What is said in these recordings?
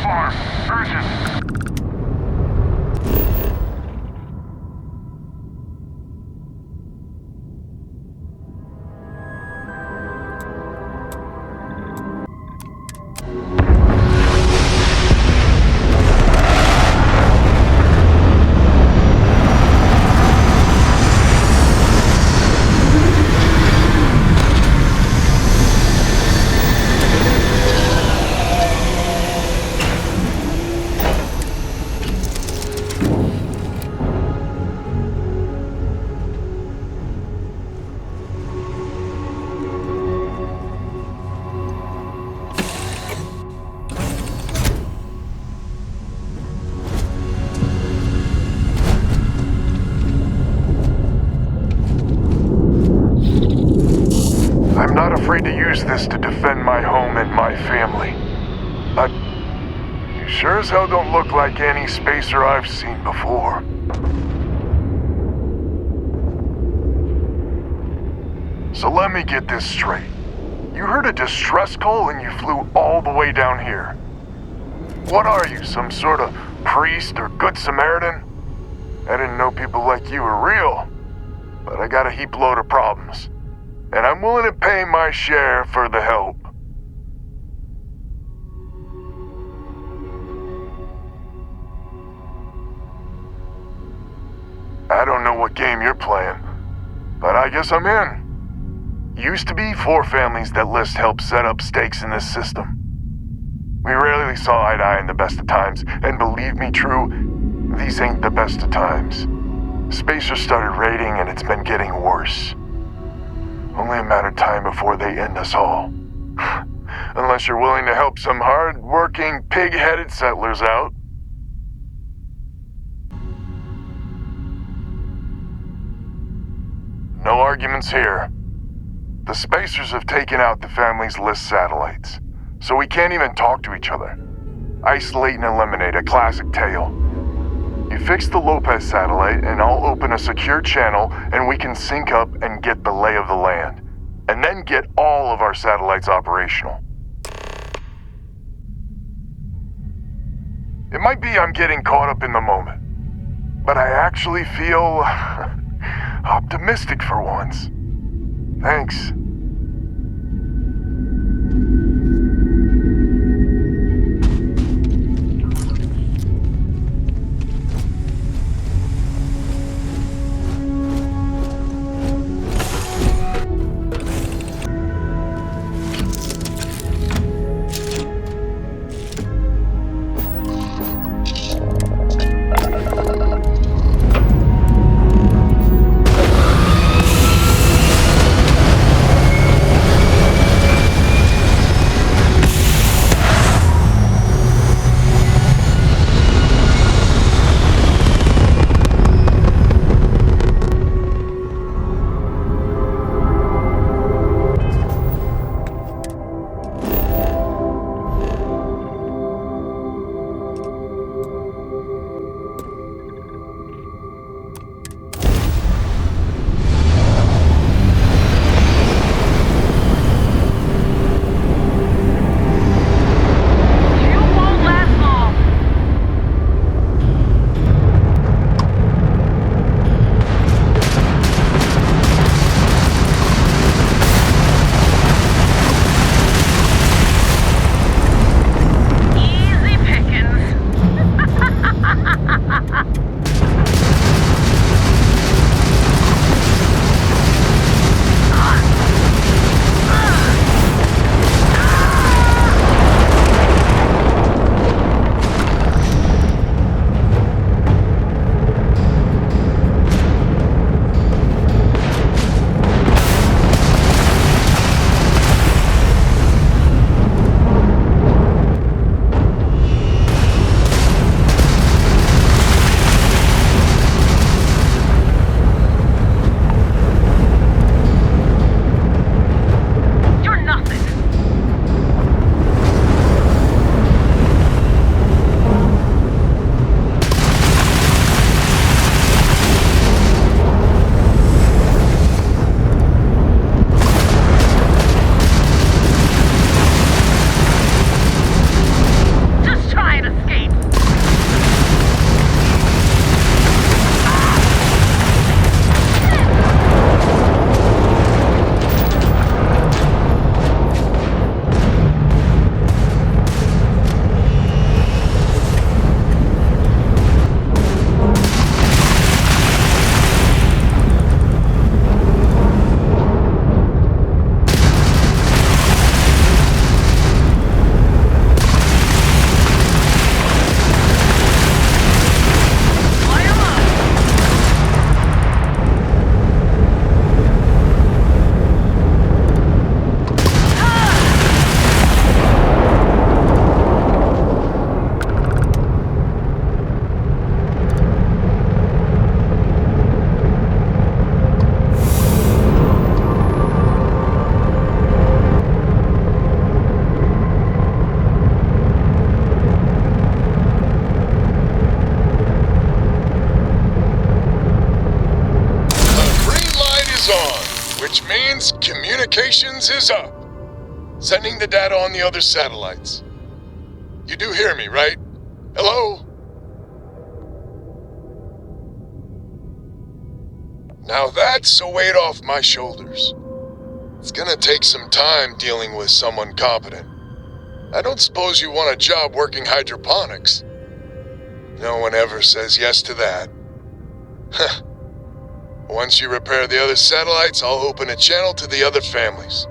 Alarm. Urgent. I'm not afraid to use this to defend my home and my family. But you sure as hell don't look like any spacer I've seen before. So let me get this straight. You heard a distress call and you flew all the way down here. What are you, some sort of priest or good Samaritan? I didn't know people like you were real, but I got a heap load of problems. And I'm willing to pay my share for the help. I don't know what game you're playing, but I guess I'm in. Used to be 4 families that List helped set up stakes in this system. We rarely saw eye to eye in the best of times, and believe me true, these ain't the best of times. Spacers started raiding and it's been getting worse. Only a matter of time before they end us all. Unless you're willing to help some hard-working, pig-headed settlers out. No arguments here. The Spacers have taken out the family's List satellites, so we can't even talk to each other. Isolate and eliminate, a classic tale. You fix the Lopez satellite and I'll open a secure channel and we can sync up and get the lay of the land. And then get all of our satellites operational. It might be I'm getting caught up in the moment, but I actually feel optimistic for once. Thanks. Which means communications is up. Sending the data on the other satellites. You do hear me, right? Hello? Now that's a weight off my shoulders. It's gonna take some time dealing with someone competent. I don't suppose you want a job working hydroponics. No one ever says yes to that. Once you repair the other satellites, I'll open a channel to the other families.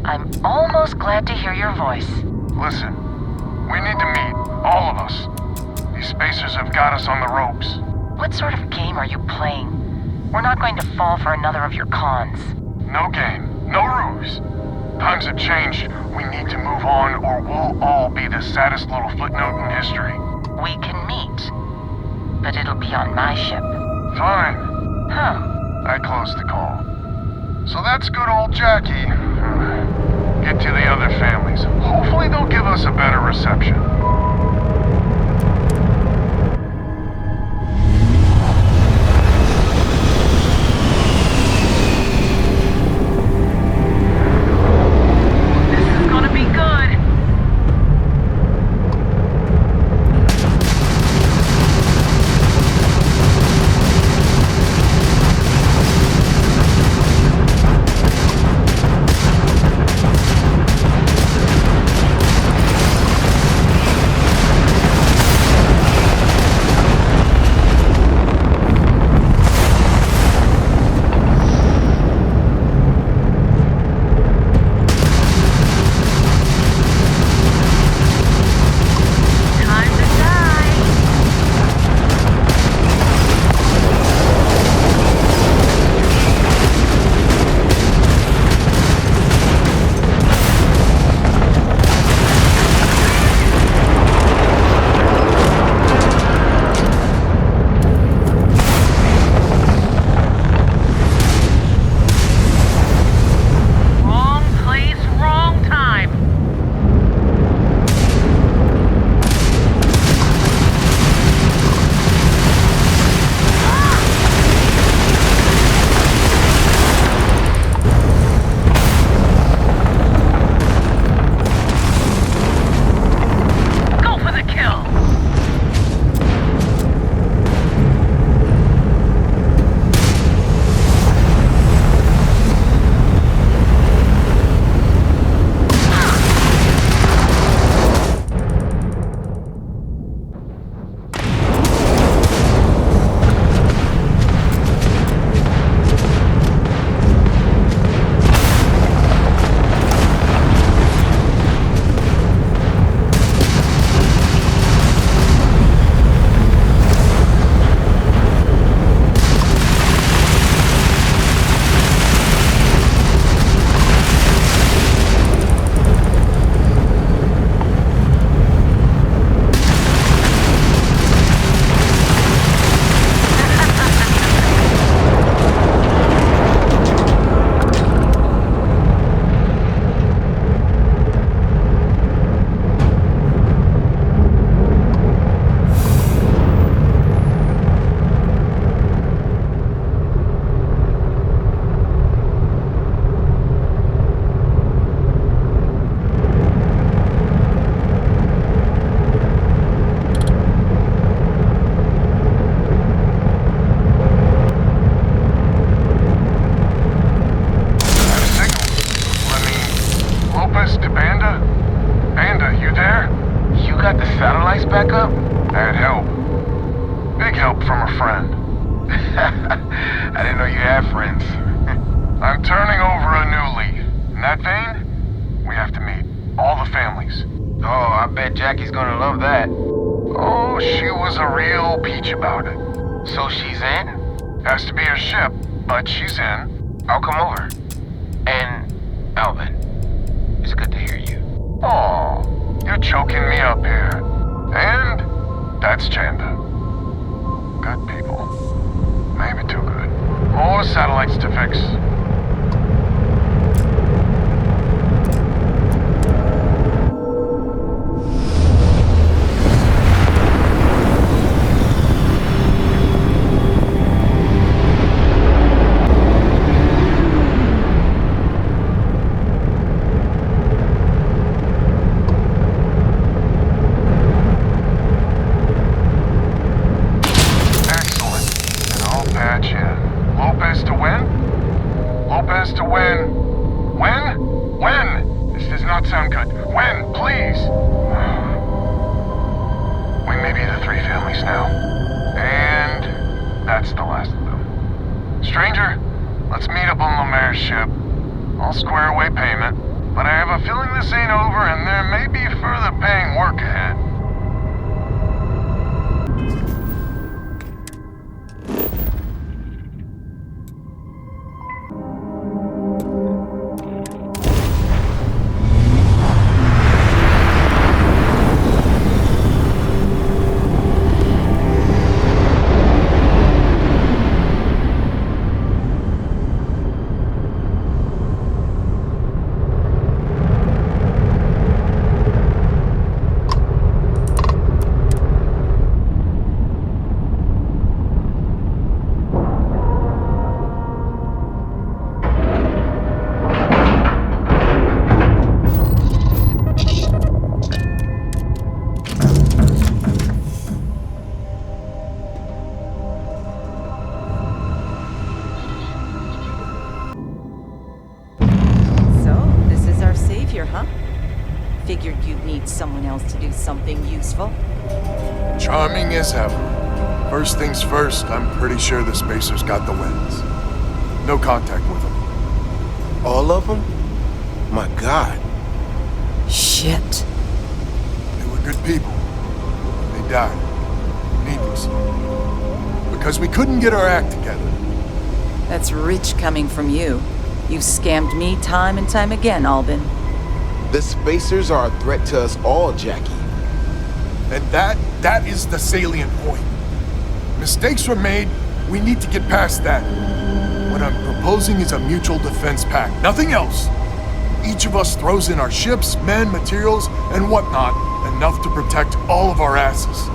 I'm almost glad to hear your voice. Listen, we need to meet, all of us. These spacers have got us on the ropes. What sort of game are you playing? We're not going to fall for another of your cons. No game, no ruse. Times have changed. We need to move on or we'll all be the saddest little footnote in history. we can meet. But it'll be on my ship. Fine. Huh. I closed the call. So that's good old Jackie. Get to the other families. Hopefully they'll give us a better reception. This is gonna be good. back up? I had help. Big help from a friend. I didn't know you had friends. I'm turning over a new leaf. In that vein, we have to meet all the families. Oh, I bet Jackie's gonna love that. Oh, she was a real peach about it. So she's in? Has to be her ship, but she's in. I'll come over. And Alvin, it's good to hear you. Oh, you're choking me up here. And that's Chanda. Good people. Maybe too good. More satellites to fix. here, huh? Figured you'd need someone else to do something useful. Charming as ever. First things first, I'm pretty sure the Spacers got the wins. No contact with them. All of them? My God. Shit. They were good people. They died. Needlessly. Because we couldn't get our act together. That's rich coming from you. You've scammed me time and time again, Albin. The Spacers are a threat to us all, Jackie. And that is the salient point. Mistakes were made, we need to get past that. What I'm proposing is a mutual defense pact, nothing else. Each of us throws in our ships, men, materials, and whatnot, enough to protect all of our asses.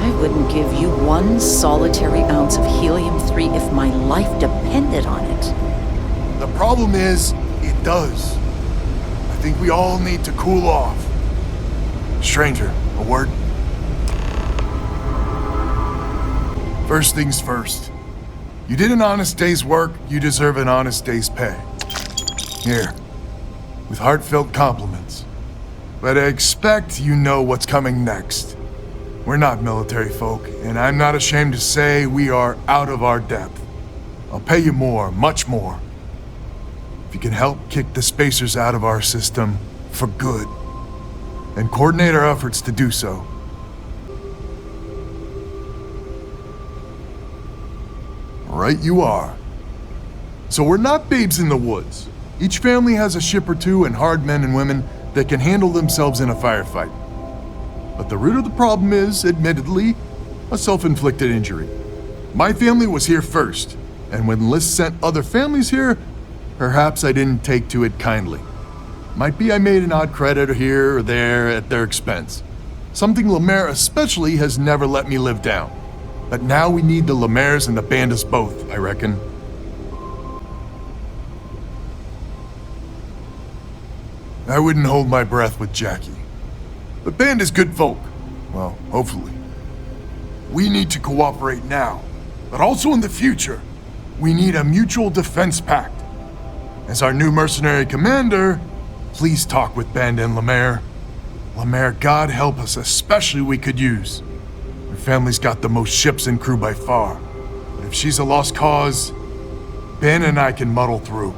I wouldn't give you one solitary ounce of helium-3 if my life depended on it. The problem is, it does. I think we all need to cool off. Stranger, a word? First things first. You did an honest day's work, you deserve an honest day's pay. Here, with heartfelt compliments. But I expect you know what's coming next. We're not military folk, and I'm not ashamed to say we are out of our depth. I'll pay you more, much more. If you can help kick the Spacers out of our system for good, and coordinate our efforts to do so. Right you are. So we're not babes in the woods. Each family has a ship or two and hard men and women that can handle themselves in a firefight. But the root of the problem is, admittedly, a self-inflicted injury. My family was here first, and when Liz sent other families here, perhaps I didn't take to it kindly. Might be I made an odd credit here or there at their expense. Something Lemaire especially has never let me live down. But now we need the Lemaires and the Bandas both, I reckon. I wouldn't hold my breath with Jackie. The band is good folk. Well, hopefully. We need to cooperate now, but also in the future. We need a mutual defense pact. As our new mercenary commander, please talk with Banda and Lemaire. Lemaire, God help us, especially we could use. Her family's got the most ships and crew by far. But if she's a lost cause, Ben and I can muddle through.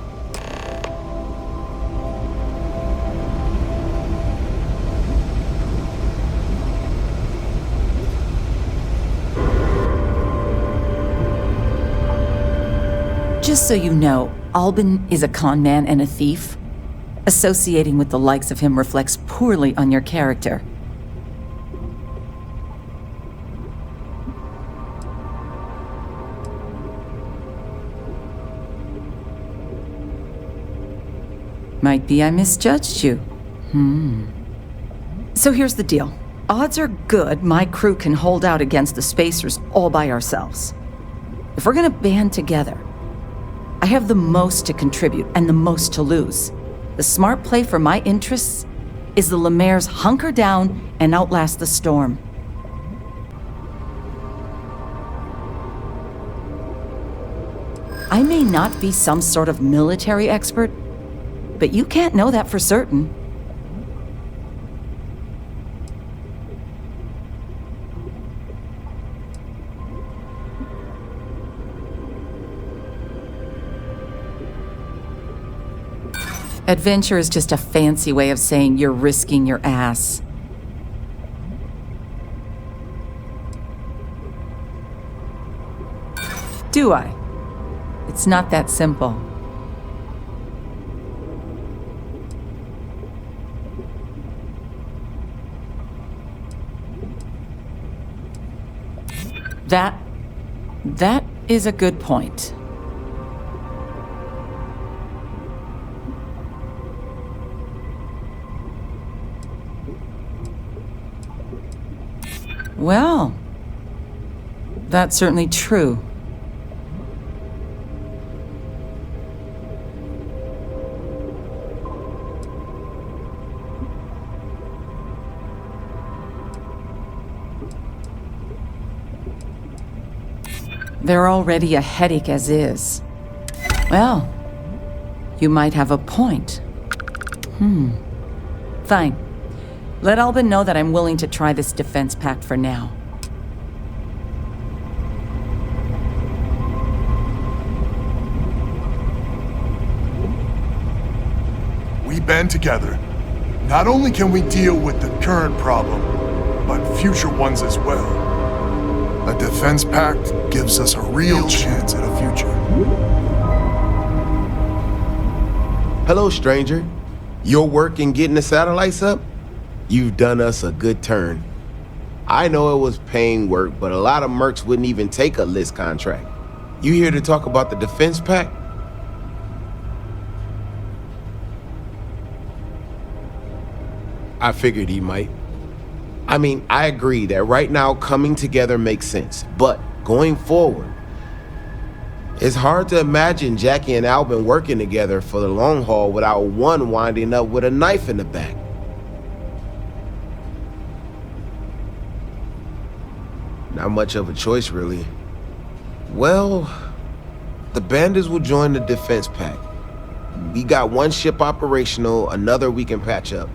Just so you know, Albin is a con man and a thief. Associating with the likes of him reflects poorly on your character. Might be I misjudged you. So here's the deal. Odds are good my crew can hold out against the Spacers all by ourselves. If we're gonna band together, I have the most to contribute and the most to lose. The smart play for my interests is the Lemaire's hunker down and outlast the storm. I may not be some sort of military expert, but you can't know that for certain. Adventure is just a fancy way of saying you're risking your ass. Do I? It's not that simple. That is a good point. Well, that's certainly true. They're already a headache as is. Well, you might have a point. Fine. Let Albin know that I'm willing to try this defense pact for now. We band together. Not only can we deal with the current problem, but future ones as well. A defense pact gives us a real chance at a future. Hello, stranger. Your work in getting the satellites up? You've done us a good turn. I know it was paying work, but a lot of mercs wouldn't even take a list contract. You here to talk about the defense pact? I figured he might. I mean, I agree that right now coming together makes sense, but going forward, it's hard to imagine Jackie and Albin working together for the long haul without one winding up with a knife in the back. Not much of a choice, really. Well, the bandits will join the defense pact. We got one ship operational, another we can patch up.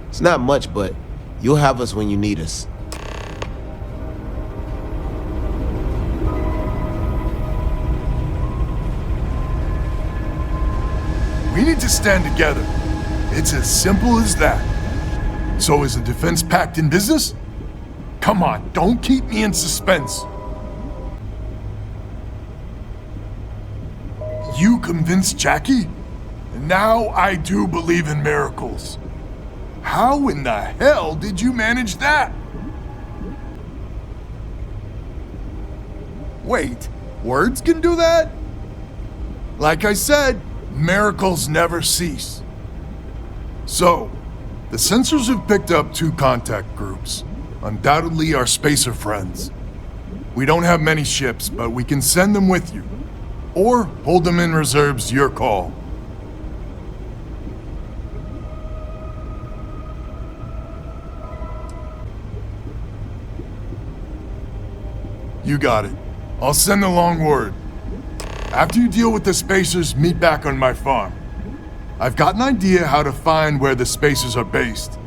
It's not much, but you'll have us when you need us. We need to stand together. It's as simple as that. So is a defense pact in business? Come on, don't keep me in suspense. You convinced Jackie? And now I do believe in miracles. How in the hell did you manage that? Wait, words can do that? Like I said, miracles never cease. So, the sensors have picked up 2 contact groups. Undoubtedly our spacer friends. We don't have many ships, but we can send them with you. Or hold them in reserves, your call. You got it. I'll send along word. After you deal with the spacers, meet back on my farm. I've got an idea how to find where the spacers are based.